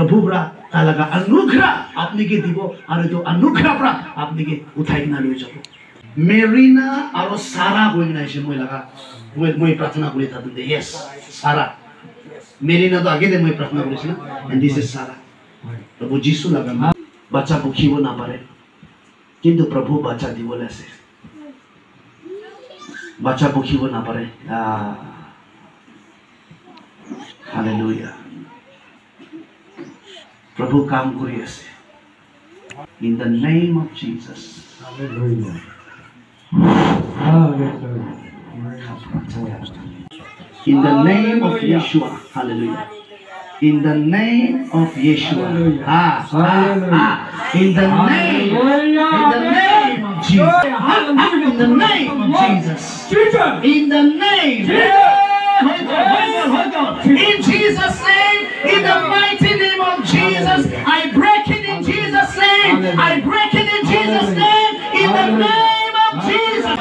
प्रभुरा तालागा अनुग्रह आपने के दिबो और जो अनुग्रह प्रा आपने के उठाई ना ले जाबो मेरीना और सारा गोइंग ना इसे मुझे लगा मुझे प्रार्थना करी था तुझे यस सारा मेरीना तो आगे दे मुझे प्रार्थना करी थी ना एंड दिस इज सारा प्रभु जीसु लगा बच्चा भूखी वो ना पारे किंतु प्रभु बच्चा दिवो लेसे बच्चा भूखी वो ना पारे हालेलुया प्रभु काम करी ऐसे in the name of Jesus hallelujah in the name of Yeshua hallelujah in the name of Yeshua in the name of Jesus in the name of Jesus in the name in Jesus' name, in the mighty name of Jesus, I break it in Jesus' name. I break it in Jesus' name, in the name of Jesus.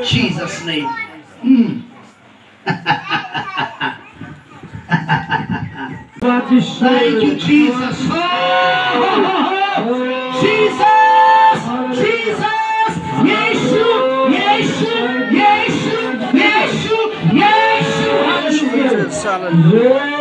Jesus' name. Thank you, Jesus. Jesus, Jesus, Yeshu, Yeshu, Yeshu, Yeshu, Yeshu. Hallelujah.